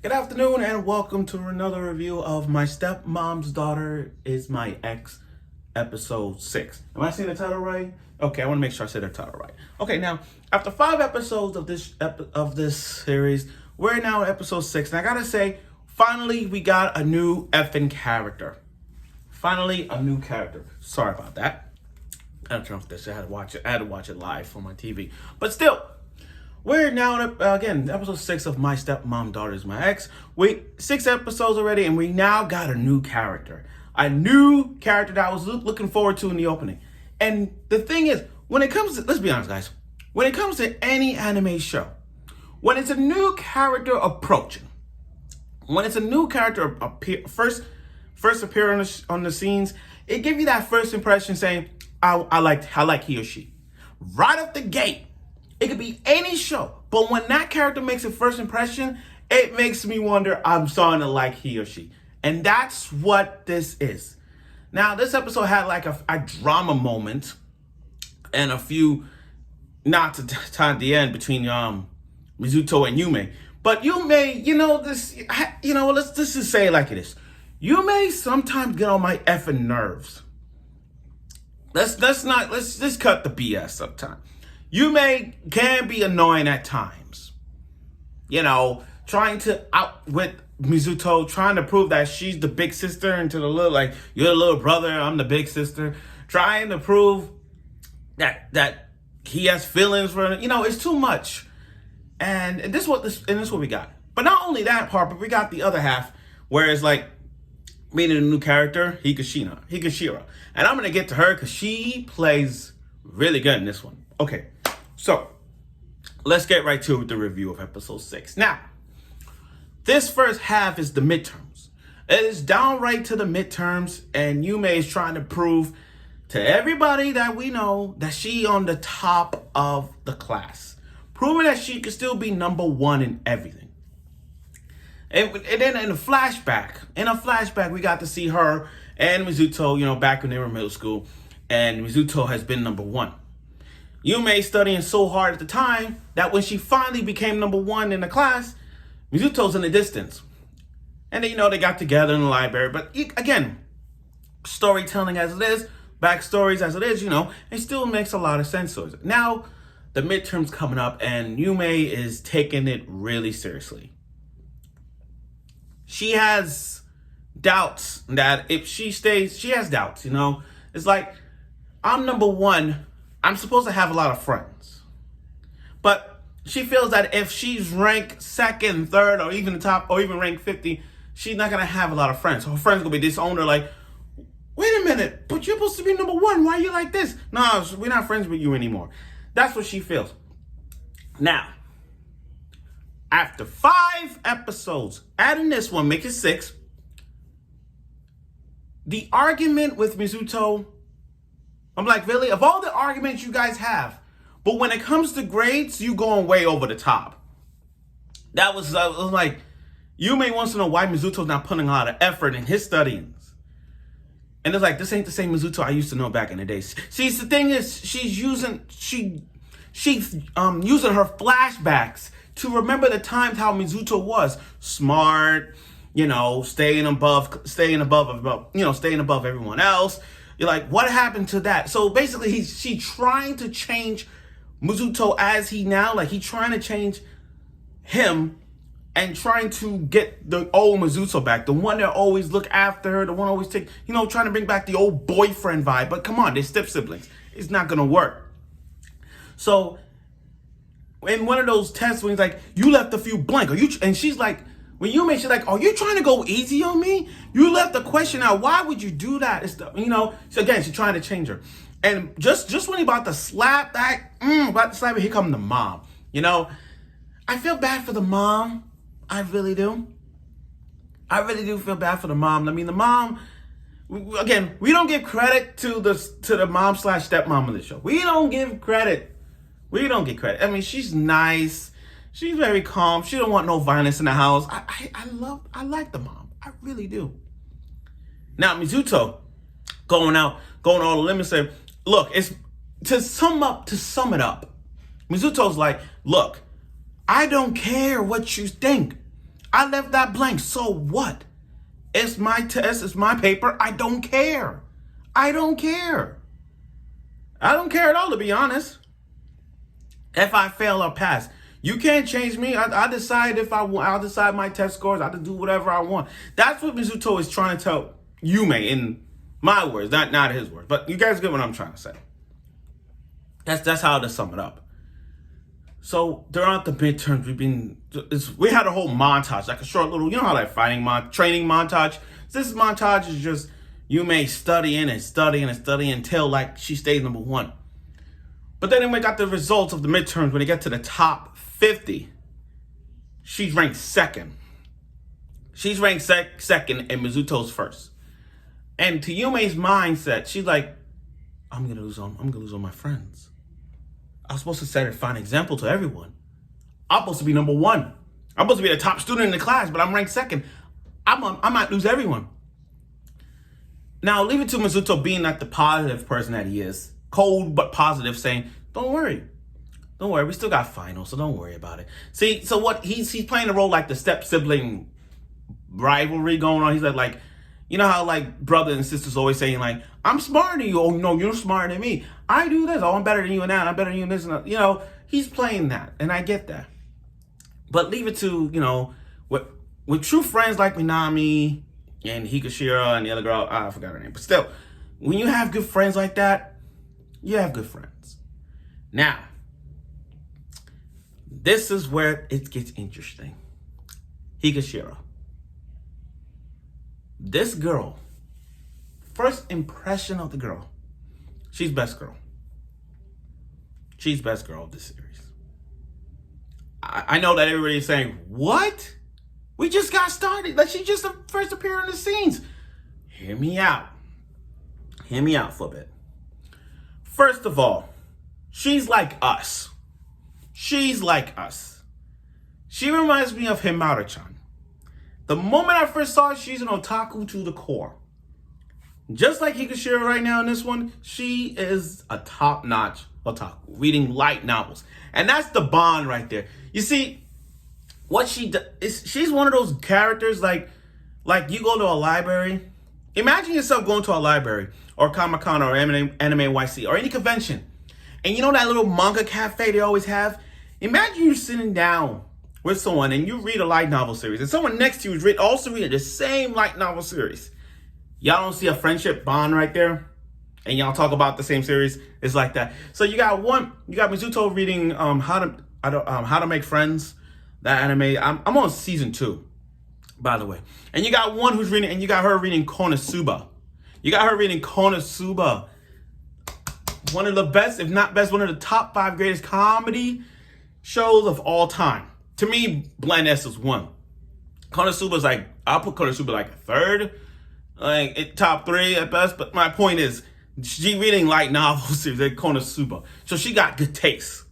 Good afternoon and welcome to another review of My Stepmom's Daughter is My Ex, episode 6. Am I saying the title right? Okay, I want to make sure I said the title right. Okay, now, after 5 episodes of this series, we're now at episode 6. And I gotta say, finally, we got a new effing character. Finally, a new character. Sorry about that. I had to turn off this. I had to watch it live on my TV. But still, we're now again episode 6 of My Stepmom Daughter is My Ex. 6 episodes already, and we now got a new character. A new character that I was looking forward to in the opening. And the thing is, when it comes to, let's be honest, guys, when it comes to any anime show, when it's a new character approaching, when it's a new character first appear on the scenes, it gives you that first impression saying, I like he or she. Right off the gate. It could be any show, but when that character makes a first impression, it makes me wonder, I'm starting to like he or she. And that's what this is. Now, this episode had like a drama moment and a few knots at the end between Mizuto and Yume. But Yume, let's just say it like it is. Yume sometimes get on my effing nerves. Let's just cut the BS sometimes. Yume can be annoying at times. Trying to outwit Mizuto, trying to prove that she's the big sister and to the little, like, you're the little brother, I'm the big sister. Trying to prove that he has feelings for her. It's too much. And this is what we got. But not only that part, but we got the other half, where it's like meeting a new character, Higashira. And I'm going to get to her because she plays really good in this one. Okay, so let's get right to the review of episode 6. Now, this first half is the midterms. It is downright to the midterms, and Yume is trying to prove to everybody that we know that she on the top of the class. Proving that she could still be number 1 in everything. And then in a flashback, we got to see her and Mizuto, back when they were in middle school, and Mizuto has been number 1. Yume studying so hard at the time that when she finally became number 1 in the class, Mizuto's in the distance. And then, they got together in the library. But again, storytelling as it is, backstories as it is, it still makes a lot of sense to it. Now, the midterm's coming up and Yume is taking it really seriously. She has doubts that if she stays, she has doubts, It's like, I'm number 1. I'm supposed to have a lot of friends. But she feels that if she's ranked 2nd, 3rd, or even the top, or even ranked 50, she's not going to have a lot of friends. So her friends going to be disowned her like, wait a minute, but you're supposed to be number 1. Why are you like this? No, we're not friends with you anymore. That's what she feels. Now, after 5 episodes, adding this one, make it 6, the argument with Mizuto, I'm like, really? Of all the arguments you guys have, but when it comes to grades, you going way over the top. That was like, Yume wants to know why Mizuto's not putting a lot of effort in his studyings. And it's like, this ain't the same Mizuto I used to know back in the day. See, the thing is, she's using her flashbacks to remember the times how Mizuto was smart, staying above everyone else. You're like, what happened to that? So basically, she trying to change Mizuto as he now, like he trying to change him and trying to get the old Mizuto back, the one that always look after her, the one always take, trying to bring back the old boyfriend vibe. But come on, they're step siblings. It's not gonna work. So in one of those tests when he's like, you left a few blank, and she's like, when you she's like, are you trying to go easy on me? You left the question out. Why would you do that? It's so again, she's trying to change her. And just when he about to slap here come the mom. I feel bad for the mom. I really do. I really do feel bad for the mom. I mean, the mom, again, we don't give credit to the mom/stepmom of the show. We don't give credit. I mean, she's nice. She's very calm. She don't want no violence in the house. I like the mom. I really do. Now, Mizuto going all the limits. Say, look, it's to sum it up. Mizuto's like, look, I don't care what you think. I left that blank. So what? It's my test. It's my paper. I don't care. I don't care. I don't care at all, to be honest. If I fail or pass, you can't change me. I decide if I want. I'll decide my test scores. I can do whatever I want. That's what Mizuto is trying to tell Yume in my words, not his words. But you guys get what I'm trying to say. That's how to sum it up. So throughout the midterms, we had a whole montage, like a short little, you know how like training montage. This montage is just Yume studying and studying and studying until like she stays number 1. But then when we got the results of the midterms, when they get to the top 50, she's ranked second. She's ranked second and Mizuto's first. And to Yume's mindset, she's like, I'm gonna lose all my friends. I was supposed to set a fine example to everyone. I'm supposed to be number 1. I'm supposed to be the top student in the class, but I'm ranked second. I might lose everyone. Now, leave it to Mizuto being like the positive person that he is. Cold but positive, saying, don't worry. Don't worry, we still got finals, so don't worry about it. See, so what he's playing a role like the step-sibling rivalry going on. He's like, you know how like brothers and sisters always saying like, I'm smarter than you. Oh no, you're smarter than me. I do this. Oh, I'm better than you in that. I'm better than you in this and that. You know, he's playing that, and I get that. But leave it to, you know, with true friends like Minami and Higashira and the other girl, I forgot her name. But still, when you have good friends like that, you have good friends. Now, this is where it gets interesting. Higashira. This girl, first impression of the girl, she's best girl. She's best girl of this series. I know that everybody's saying, what? We just got started. Like, she just first appeared in the scenes. Hear me out. Hear me out for a bit. First of all, she's like us. She's like us. She reminds me of Himara-chan. The moment I first saw her, she's an otaku to the core. Just like Higashira right now in this one, she is a top-notch otaku, reading light novels. And that's the bond right there. You see, what she does is she's one of those characters like you go to a library. Imagine yourself going to a library or Comic-Con or Anime NYC or any convention. And you know that little manga cafe they always have? Imagine you sitting down with someone and you read a light novel series and someone next to you is also reading the same light novel series. Y'all don't see a friendship bond right there? And y'all talk about the same series? It's like that. So you got Mizuto reading How to Make Friends, that anime. I'm on season 2, by the way. And you got one who's reading, and you got her reading Konosuba. You got her reading Konosuba. One of the best, if not best, one of the top 5 greatest comedy shows of all time. To me, Blend S is 1. Konosuba's like, I'll put Konosuba like a 3rd. Like, top 3 at best. But my point is, she reading light novel series like Konosuba. So she got good taste.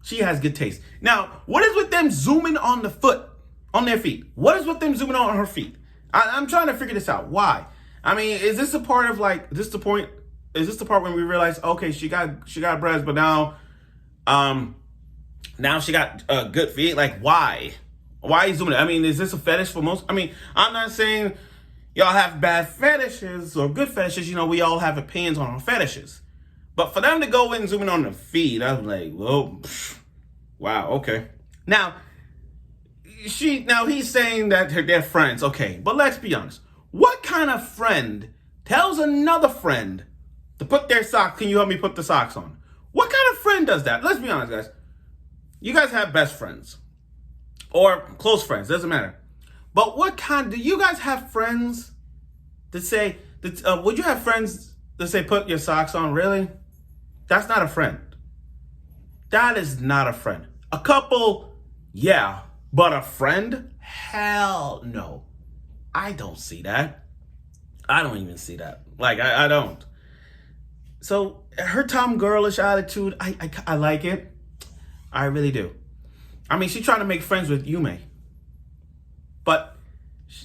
She has good taste. Now, what is with them zooming on their feet? What is with them zooming on her feet? I'm trying to figure this out. Why? I mean, is this a part of like, is this the part when we realize, okay, she got breasts, but now she got good feet? Like, why? Why is zooming? I mean, is this a fetish for most? I mean, I'm not saying y'all have bad fetishes or good fetishes. You know, we all have opinions on our fetishes. But for them to go in and zoom in on the feet, I was like, whoa, wow, okay. Now he's saying that they're friends, okay. But let's be honest. What kind of friend tells another friend to put their socks? Can you help me put the socks on? What kind of friend does that? Let's be honest, guys. You guys have best friends or close friends, doesn't matter. But what kind, do you guys have friends that say, would you have friends that say, put your socks on? Really? That's not a friend. That is not a friend. A couple, yeah, but a friend? Hell no. I don't see that. I don't even see that. Like, I don't. So her Tom girlish attitude, I like it. I really do. I mean, she's trying to make friends with Yume. But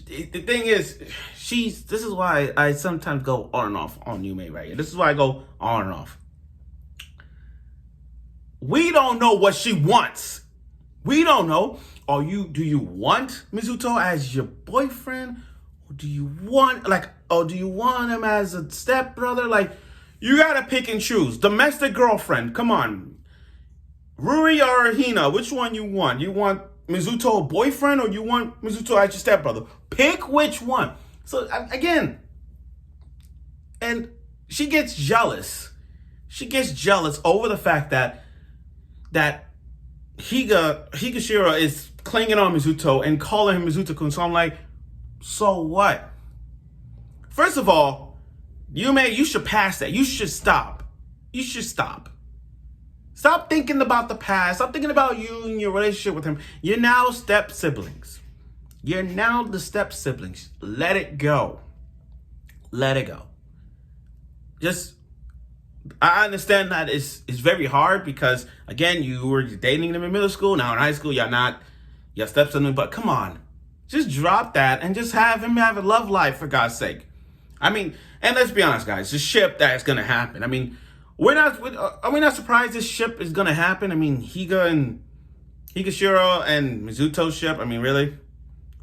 the thing is, this is why I sometimes go on and off on Yume right here. This is why I go on and off. We don't know what she wants. We don't know. Do you want Mizuto as your boyfriend? Or do you want him as a stepbrother? Like, you gotta pick and choose. Domestic girlfriend, come on. Ruri or Hina, which one you want? You want Mizuto a boyfriend or you want Mizuto as your stepbrother? Pick which one. So again, and she gets jealous. She gets jealous over the fact that Higashira is clinging on Mizuto and calling him Mizuto-kun. So I'm like, so what? First of all, Yume, you should pass that. You should stop. You should stop. Stop thinking about the past. Stop thinking about you and your relationship with him. You're now step siblings. You're now the step siblings. Let it go. Let it go. I understand that it's very hard because, again, you were dating them in middle school. Now in high school, you're not your stepson. But come on. Just drop that and just have him have a love life, for God's sake. I mean, and let's be honest, guys. The ship that is going to happen. I mean, are we not surprised this ship is going to happen? I mean, Higashira and Mizuto ship. I mean, really?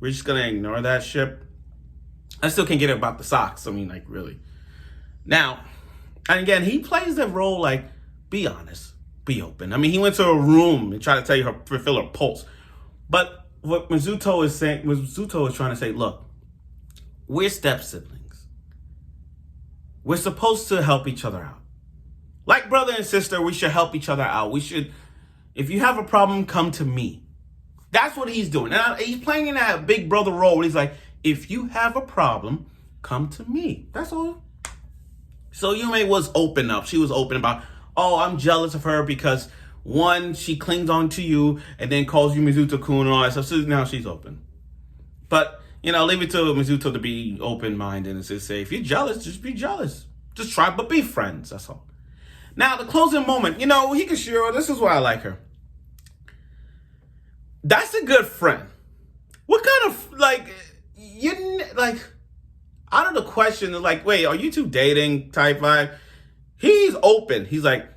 We're just going to ignore that ship? I still can't get it about the socks. I mean, like, really. Now, and again, he plays the role like, be honest, be open. I mean, he went to a room and tried to tell you feel her pulse. But what Mizuto is trying to say, look, we're step siblings. We're supposed to help each other out. Like brother and sister, we should help each other out. If you have a problem, come to me. That's what he's doing. And he's playing in that big brother role. He's like, if you have a problem, come to me. That's all. So Yume was open up. She was open about, oh, I'm jealous of her because, one, she clings on to you and then calls you Mizuto-kun and all that stuff. So now she's open. But, leave it to Mizuto to be open-minded and just say, if you're jealous, just be jealous. Just try, but be friends. That's all. Now, the closing moment, Higashira, this is why I like her. That's a good friend. What kind of, out of the question, wait, are you two dating type vibe? He's open. He's like,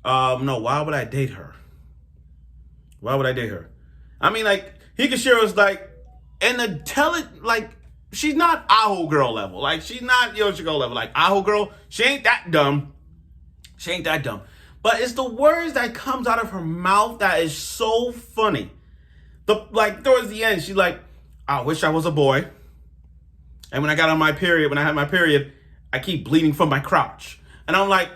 no, why would I date her? Why would I date her? I mean, Higashira's she's not Aho girl level. She's not Yoshiko level. Aho girl, she ain't that dumb. She ain't that dumb. But it's the words that comes out of her mouth that is so funny. Towards the end, she's like, I wish I was a boy. And when I had my period, I keep bleeding from my crotch. And I'm like,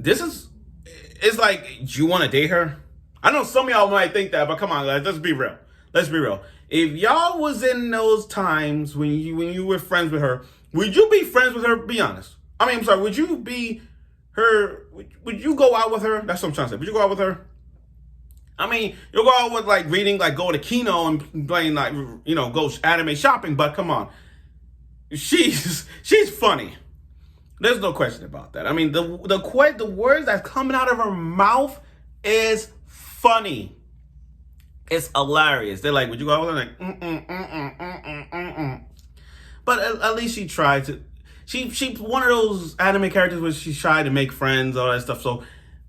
it's like, do you want to date her? I know some of y'all might think that, but come on, guys, let's be real. Let's be real. If y'all was in those times when you were friends with her, would you be friends with her? Be honest. I mean, I'm sorry. Would you be her? Would you go out with her? That's what I'm trying to say. Would you go out with her? I mean, you'll go out with reading, go to Kino and playing go anime shopping. But come on, she's funny. There's no question about that. I mean, the words that's coming out of her mouth is funny. It's hilarious. They're like, would you go out with her? But at least she tried to. She's one of those anime characters where she tried to make friends, all that stuff. So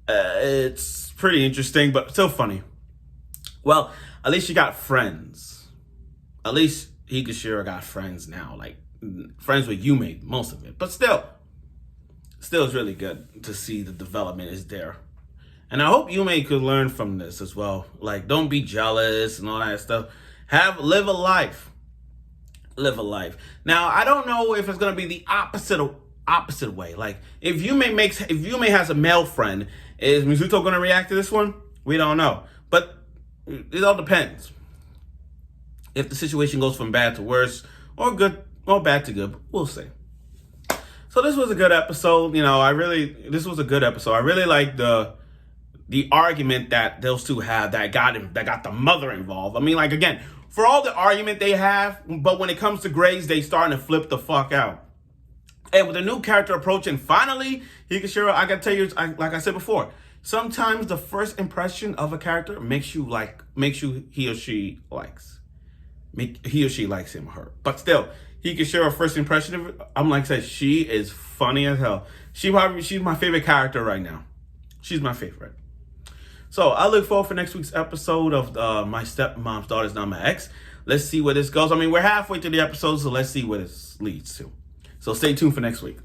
it's pretty interesting, but still funny. Well, at least she got friends. At least Higashira got friends now, friends with Yume, most of it. But still it's really good to see the development is there. And I hope Yume could learn from this as well. Don't be jealous and all that stuff. Live a life. Live a life. Now, I don't know if it's gonna be the opposite way. If Yume has a male friend, is Mizuto gonna react to this one? We don't know. But it all depends. If the situation goes from bad to worse, or good, or bad to good, we'll see. So this was a good episode. This was a good episode. I really like the argument that those two have that got the mother involved. I mean, again, for all the argument they have, but when it comes to grades, they starting to flip the fuck out. And with a new character approaching, finally, Higashira, I gotta tell you, like I said before, sometimes the first impression of a character makes you he or she likes him or her. But still, Higashira first impression of it, I'm like I said, she is funny as hell. She's my favorite character right now. She's my favorite. So I look forward for next week's episode of My Stepmom's Daughter Is Not My Ex. Let's see where this goes. I mean, we're halfway through the episode, so let's see where this leads to. So stay tuned for next week.